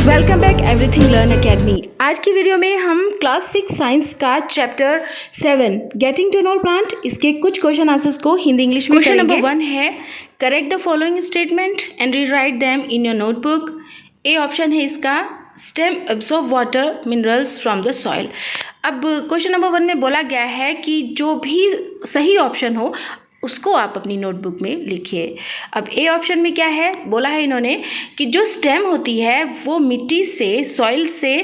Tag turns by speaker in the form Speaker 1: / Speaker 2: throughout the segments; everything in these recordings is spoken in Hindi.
Speaker 1: Welcome back everything learn academy. आज की वीडियो में हम क्लास 6 साइंस का chapter 7 getting to know plant इसके कुछ क्वेश्चन आंसर्स को हिंदी इंग्लिश में करेंगे। क्वेश्चन नंबर 1 है correct the following statement and rewrite them in your notebook. A option है इसका stem absorb water minerals from the soil. अब क्वेश्चन नंबर 1 में बोला गया है कि जो भी सही ऑप्शन हो उसको आप अपनी नोटबुक में लिखिए। अब ए ऑप्शन में क्या है, बोला है इन्होंने कि जो स्टेम होती है वो मिट्टी से, सॉइल से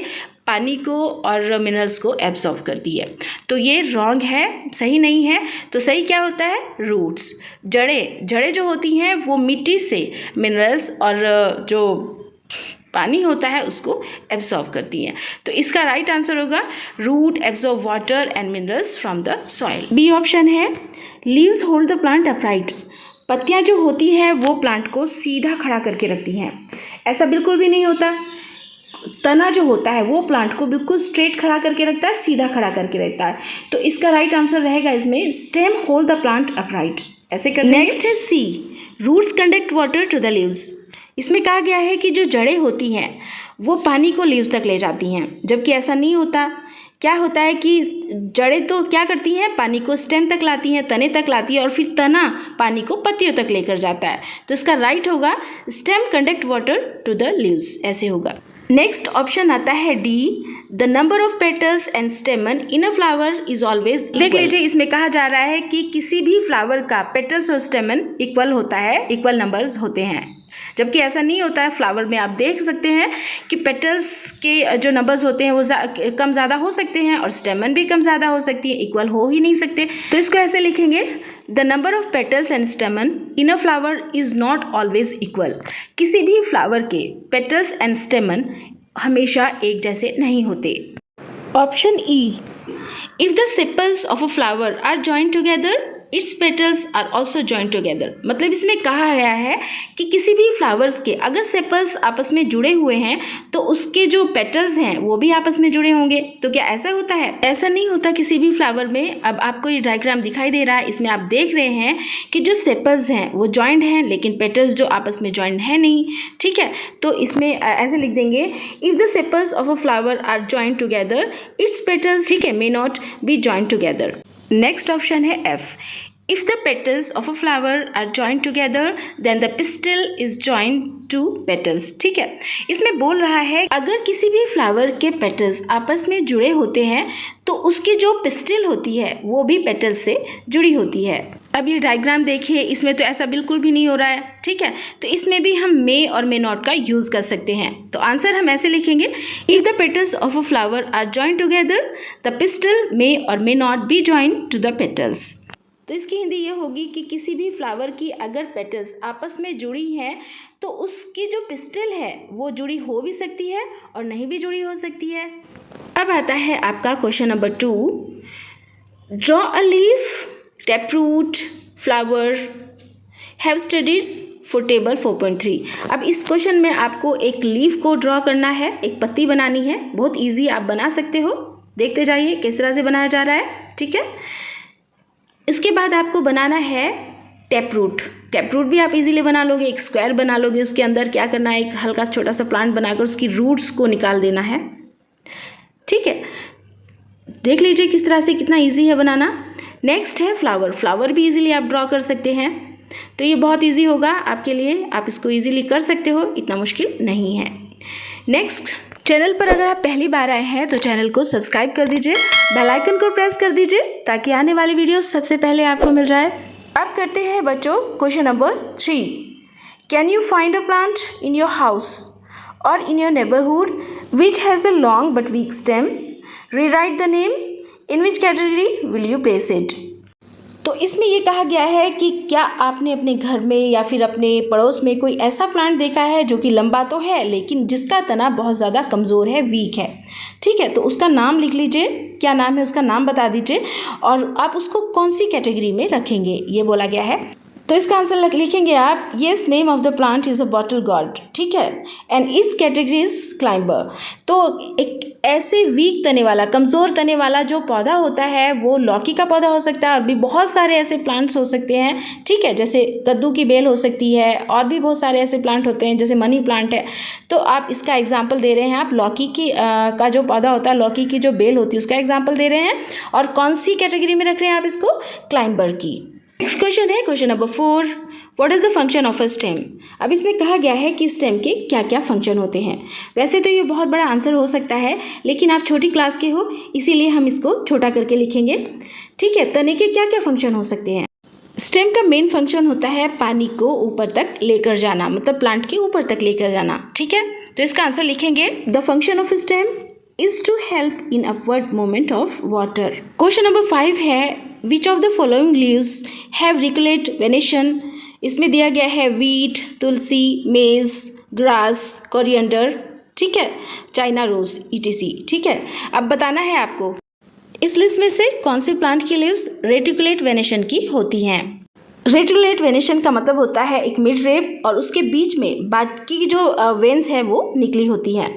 Speaker 1: पानी को और मिनरल्स को एब्जॉर्ब करती है, तो ये रॉन्ग है, सही नहीं है। तो सही क्या होता है, रूट्स, जड़ें जो होती हैं वो मिट्टी से मिनरल्स और जो पानी होता है उसको एब्जॉर्ब करती हैं। तो इसका राइट आंसर होगा root absorb water and minerals from the soil. B option है leaves hold the plant upright. पत्तियां जो होती हैं वो प्लांट को सीधा खड़ा करके रखती हैं, ऐसा बिल्कुल भी नहीं होता। तना जो होता है वो प्लांट को बिल्कुल स्ट्रेट खड़ा करके रखता है, सीधा खड़ा करके रखता है। तो इसका राइट आंसर रहेगा इसमें stem hold the plant upright, ऐसे करते हैं। नेक्स्ट है C roots conduct water to the leaves. इसमें कहा गया है कि जो जड़ें होती हैं वो पानी को लीव्स तक ले जाती हैं, जबकि ऐसा नहीं होता। क्या होता है कि जड़ें तो क्या करती हैं, पानी को स्टेम तक लाती हैं, तने तक लाती है और फिर तना पानी को पत्तियों तक लेकर जाता है। तो इसका राइट होगा stem conduct water to the leaves, ऐसे होगा। नेक्स्ट ऑप्शन आता है D the number of petals and stamen in a flower is always equal. देख लीजिए, इसमें कहा जा रहा है कि किसी भी फ्लावर का पेटल्स और स्टेमन इक्वल होता है, इक्वल नंबर्स होते हैं, जबकि ऐसा नहीं होता है। फ्लावर में आप देख सकते हैं कि पेटल्स के जो नंबर्स होते हैं वो कम ज़्यादा हो सकते हैं और स्टेमन भी कम ज़्यादा हो सकती है, इक्वल हो ही नहीं सकते। तो इसको ऐसे लिखेंगे the number of petals and stamen in a flower is not always equal. किसी भी फ्लावर के पेटल्स एंड स्टेमन हमेशा एक जैसे नहीं होते। Option E if the sepals of a flower are joined together it's petals are also joint together. मतलब इसमें कहा गया है कि किसी भी फ्लावर्स के अगर सेपल्स आपस में जुड़े हुए हैं तो उसके जो पेटल्स हैं वो भी आपस में जुड़े होंगे। तो क्या ऐसा होता है? ऐसा नहीं होता किसी भी फ्लावर में। अब आपको ये डायग्राम दिखाई दे रहा है, इसमें आप देख रहे हैं कि जो सेपल्स हैं वो जॉइंट हैं, लेकिन पेटल्स जो आपस में जॉइंट है नहीं। ठीक है, तो इसमें ऐसे लिख देंगे if the sepals of a flower are joint together it's petals, ठीक है, may not be joint together. Next option है F if the petals of a flower are joint together then the pistil is joint to petals. ठीक है, इसमें बोल रहा है अगर किसी भी फ्लावर के पेटल्स आपस में जुड़े होते हैं तो उसकी जो पिस्टल होती है वो भी पेटल्स से जुड़ी होती है। अब ये डायग्राम देखिए, इसमें तो ऐसा बिल्कुल भी नहीं हो रहा है। ठीक है, तो इसमें भी हम मे और मे नॉट का यूज़ कर सकते हैं। तो आंसर हम ऐसे लिखेंगे if the petals of a flower are joint together the pistil may और may not be joint to the petals. तो इसकी हिंदी ये होगी कि किसी भी फ्लावर की अगर पेटल्स आपस में जुड़ी हैं तो उसकी जो पिस्टल है वो जुड़ी हो भी सकती है और नहीं भी जुड़ी हो सकती है। अब आता है आपका question number 2 draw a leaf taproot flower have studies for table 4.3। अब इस क्वेश्चन में आपको एक लीफ को ड्रॉ करना है, एक पत्ती बनानी है। बहुत इजी, आप बना सकते हो, देखते जाइए किस तरह से बनाया जा रहा है। ठीक है, इसके बाद आपको बनाना है टैपरूट। टैपरूट भी आप इजीली बना लोगे, एक स्क्वायर बना लोगे। उसके अंदर क्या करना है, एक हल्का छोटा सा प्लांट बनाकर उसकी रूट्स को निकाल देना है। ठीक है, देख लीजिए किस तरह से, कितना इजी है बनाना। नेक्स्ट है फ्लावर। फ्लावर भी इजीली आप ड्रॉ कर सकते हैं, तो ये बहुत इजी होगा आपके लिए, आप इसको इजीली कर सकते हो, इतना मुश्किल नहीं है। नेक्स्ट, चैनल पर अगर आप पहली बार आए हैं तो चैनल को सब्सक्राइब कर दीजिए, बेल आइकन को प्रेस कर दीजिए ताकि आने वाली वीडियो सबसे पहले आपको मिल जाए। अब करते हैं बच्चों question number 3 can you find a plant in your house और in your neighbourhood which has a long but weak stem, rewrite the name, in which category will you place it. तो इसमें ये कहा गया है कि क्या आपने अपने घर में या फिर अपने पड़ोस में कोई ऐसा प्लांट देखा है जो कि लंबा तो है लेकिन जिसका तना बहुत ज़्यादा कमज़ोर है, वीक है। ठीक है, तो उसका नाम लिख लीजिए, क्या नाम है उसका नाम बता दीजिए और आप उसको कौन सी कैटेगरी में रखेंगे, ये बोला गया है। तो इसका आंसर लिखेंगे आप, yes name of the plant is a bottle God, ठीक है, एंड इस कैटेगरी इज क्लाइंबर। तो एक ऐसे वीक तने वाला, कमज़ोर तने वाला जो पौधा होता है वो लौकी का पौधा हो सकता है, और भी बहुत सारे ऐसे प्लांट्स हो सकते हैं, ठीक है, जैसे कद्दू की बेल हो सकती है, और भी बहुत सारे ऐसे प्लांट होते हैं जैसे मनी प्लांट है। तो आप इसका एग्जाम्पल दे रहे हैं, आप लौकी की का जो पौधा होता है, लौकी की जो बेल होती है उसका एग्जाम्पल दे रहे हैं, और कौन सी कैटेगरी में रख रहे हैं आप इसको, क्लाइंबर की। नेक्स्ट क्वेश्चन है question number 4, what is the function of a stem. अब इसमें कहा गया है कि स्टेम के क्या क्या फंक्शन होते हैं। वैसे तो ये बहुत बड़ा आंसर हो सकता है, लेकिन आप छोटी क्लास के हो इसीलिए हम इसको छोटा करके लिखेंगे, ठीक है। तने के क्या क्या फंक्शन हो सकते हैं। स्टेम का मेन फंक्शन होता है पानी को ऊपर तक लेकर जाना, मतलब प्लांट के ऊपर तक लेकर जाना, ठीक है। तो इसका आंसर लिखेंगे, the function of stem is to help in upward movement of water. Question number 5 है, which of the following leaves have reticulate venation. इसमें दिया गया है वीट, तुलसी, मेज, ग्रास, कोरिएंडर, ठीक है, चाइना रोज etc, ठीक है। अब बताना है आपको इस लिस्ट में से कौन से प्लांट की लीव्स रेटिकुलेट वेनेशन की होती हैं। रेटिकुलेट वेनेशन का मतलब होता है एक मिड रेब और उसके बीच में बाकी जो वेन्स है वो निकली होती हैं।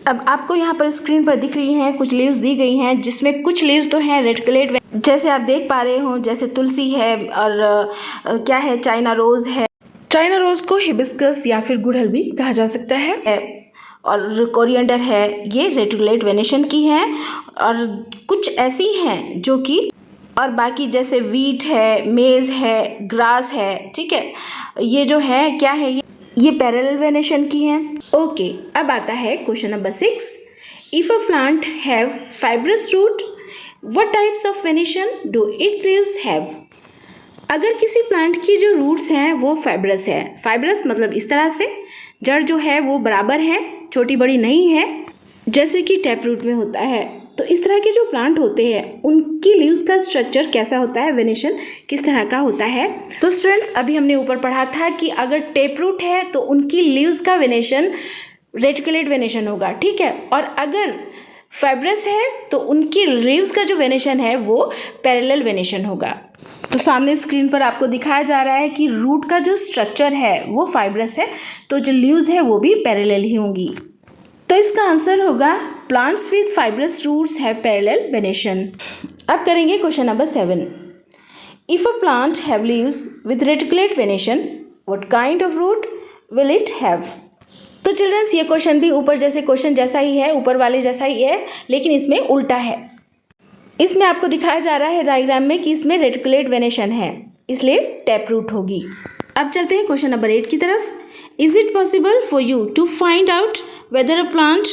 Speaker 1: अब आपको यहाँ पर स्क्रीन पर दिख रही हैं कुछ लीव्स दी गई हैं, जिसमें कुछ लीव्स तो हैं रेटिकुलेट, जैसे आप देख पा रहे हो, जैसे तुलसी है और क्या है, चाइना रोज़ है। चाइना रोज़ को हिबिस्कस या फिर गुड़हल भी कहा जा सकता है, और कोरिएंडर है, ये रेटिकुलेट वेनेशन की हैं। और कुछ ऐसी हैं जो कि, और बाकी जैसे वीट है, मेज़ है, ग्रास है, ठीक है, ये जो है क्या है, ये पैरेलल वेनेशन की हैं। ओके, अब आता है question number 6, if a plant have fibrous root what types of venation do its leaves have. अगर किसी प्लांट की जो रूट्स हैं वो फाइब्रस है, फाइब्रस मतलब इस तरह से जड़ जो है वो बराबर है, छोटी बड़ी नहीं है, जैसे कि टैप रूट में होता है। तो इस तरह के जो प्लांट होते हैं उनकी लीव्स का स्ट्रक्चर कैसा होता है, वेनेशन किस तरह का होता है। तो स्टूडेंट्स, अभी हमने ऊपर पढ़ा था कि अगर टेप रूट है तो उनकी लीव्स का वेनेशन रेटिकुलेट वेनेशन होगा, ठीक है, और अगर फाइब्रस है तो उनकी लीव्स का जो वेनेशन है वो पैरेलल वेनेशन होगा। तो सामने स्क्रीन पर आपको दिखाया जा रहा है कि रूट का जो स्ट्रक्चर है वो फाइब्रस है, तो जो लीव्स है वो भी पैरेलल ही होंगी। तो इसका आंसर होगा plants with fibrous roots have parallel venation. अब करेंगे question number 7, if a plant have leaves with reticulate venation what kind of root will it have. तो चिल्ड्रंस, ये क्वेश्चन भी ऊपर जैसे क्वेश्चन जैसा ही है, ऊपर वाले जैसा ही है, लेकिन इसमें उल्टा है। इसमें आपको दिखाया जा रहा है डायग्राम में कि इसमें रेटिकुलेट वेनेशन है, इसलिए टैप रूट होगी। अब चलते हैं क्वेश्चन नंबर 8 की तरफ। Is it possible for you to find out whether a plant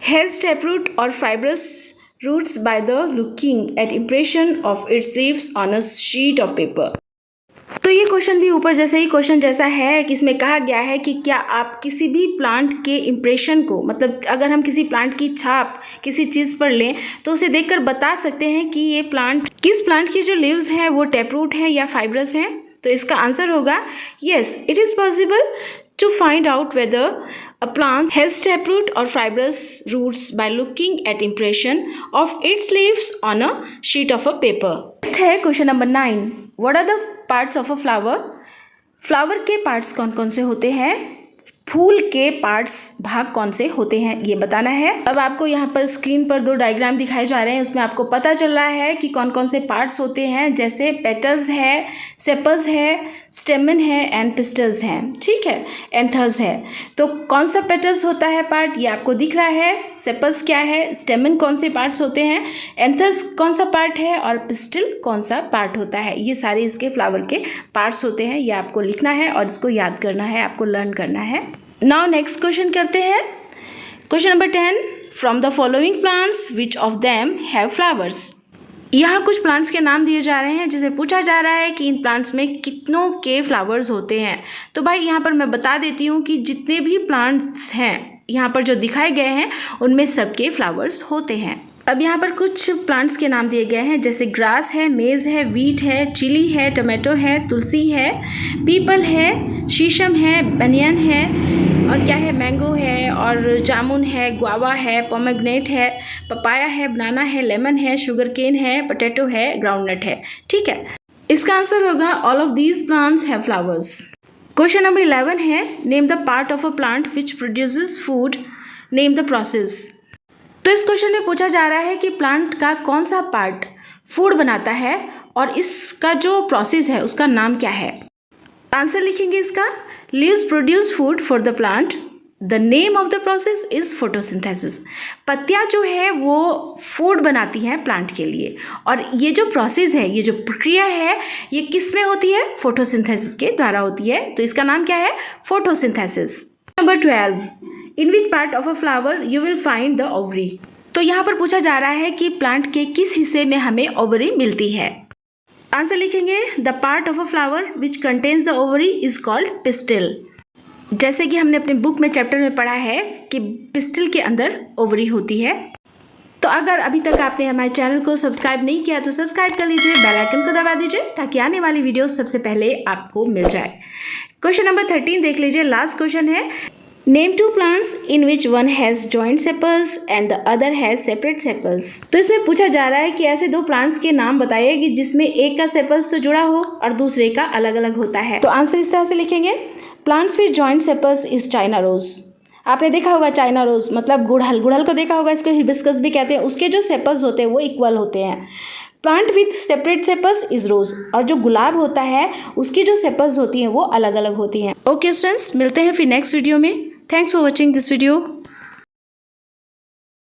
Speaker 1: has tap root और fibrous roots by the looking at impression of its leaves on a sheet of paper. तो ये क्वेश्चन भी ऊपर जैसे ही क्वेश्चन जैसा है कि इसमें कहा गया है कि क्या आप किसी भी प्लांट के इम्प्रेशन को, मतलब अगर हम किसी प्लांट की छाप किसी चीज़ पर लें तो उसे देखकर बता सकते हैं कि ये प्लांट, किस प्लांट की जो लीव्स हैं वो टैप रूट है या फाइब्रस हैं। तो इसका आंसर होगा yes, it is possible to find out whether a plant has tap root और fibrous roots by looking at impression of its leaves on a sheet of a paper. Next है question number 9, what are the parts of a flower. Flower के पार्ट्स कौन कौन से होते हैं, फूल के पार्ट्स भाग कौन से होते हैं, ये बताना है। अब आपको यहाँ पर स्क्रीन पर 2 डायग्राम दिखाए जा रहे हैं, उसमें आपको पता चल रहा है कि कौन कौन से पार्ट्स होते हैं, जैसे पेटल्स है, सेपल्स है, स्टेमन है एंड पिस्टल्स हैं, ठीक है, एंथर्स है। तो कौन सा पेटल्स होता है पार्ट, ये आपको दिख रहा है, सेपल्स क्या है, स्टेमन कौन से पार्ट्स होते हैं, एंथर्स कौन सा पार्ट है और पिस्टल कौन सा पार्ट होता है। ये सारे इसके फ्लावर के पार्ट्स होते हैं, ये आपको लिखना है और इसको याद करना है, आपको लर्न करना है। नाउ नेक्स्ट क्वेश्चन करते हैं। Question number 10, from the following plants which of them have flowers. यहाँ कुछ प्लांट्स के नाम दिए जा रहे हैं, जिसे पूछा जा रहा है कि इन प्लांट्स में कितनों के फ्लावर्स होते हैं। तो भाई यहाँ पर मैं बता देती हूँ कि जितने भी प्लांट्स हैं यहाँ पर जो दिखाए गए हैं उनमें सबके फ्लावर्स होते हैं। अब यहाँ पर कुछ प्लांट्स के नाम दिए गए हैं, जैसे ग्रास है, मेज़ है, वीट है, चिली है, टमाटो है, तुलसी है, पीपल है, शीशम है, बनियन है, और क्या है, मैंगो है, और जामुन है, गुआवा है, पोमेग्रेनेट है, पपाया है, बनाना है, लेमन है, शुगर केन है, पोटैटो है, ग्राउंडनट है, ठीक है। इसका आंसर होगा all of these plants have flowers. Question number 11 है name the part of a plant which produces food, name the process. तो इस क्वेश्चन में पूछा जा रहा है कि प्लांट का कौन सा पार्ट फूड बनाता है और इसका जो प्रोसेस है उसका नाम क्या है। आंसर लिखेंगे इसका, leaves produce food for the plant, the name of the process is photosynthesis. पत्तियां जो है वो फूड बनाती हैं प्लांट के लिए, और ये जो प्रोसेस है, ये जो प्रक्रिया है, ये किस में होती है, फोटोसिंथेसिस के द्वारा होती है। तो इसका नाम क्या है, photosynthesis. Number 12, in which part of a flower you will find the ovary. तो यहाँ पर पूछा जा रहा है कि प्लांट के किस हिस्से में हमें ओवरी मिलती है। आंसर लिखेंगे, the part of a flower which contains the ovary is called pistil. जैसे कि हमने अपने बुक में चैप्टर में पढ़ा है कि पिस्टिल के अंदर ओवरी होती है। तो अगर अभी तक आपने हमारे चैनल को सब्सक्राइब नहीं किया तो सब्सक्राइब कर लीजिए, बेल आइकन को दबा दीजिए ताकि आने वाली वीडियो सबसे पहले आपको मिल जाए। क्वेश्चन नंबर 13 देख लीजिए, लास्ट क्वेश्चन है, name 2 plants in which one has joint sepals and the other has separate sepals. तो इसमें पूछा जा रहा है कि ऐसे 2 प्लांट्स के नाम बताइए कि जिसमें एक का सेपल्स तो जुड़ा हो और दूसरे का अलग अलग होता है। तो आंसर इस तरह से लिखेंगे, plants with joint sepals is China rose. आपने देखा होगा चाइना रोज मतलब गुड़हल, गुड़हल को देखा होगा, इसको हिबिस्कस भी कहते हैं। उसके जो सेपल्स होते हैं वो इक्वल होते हैं। Plant with separate sepals is rose, और जो गुलाब होता है उसकी जो सेपल्स होती हैं वो अलग अलग होती हैं। ओके स्टूडेंट्स, मिलते हैं फिर नेक्स्ट वीडियो में। Thanks for watching this video.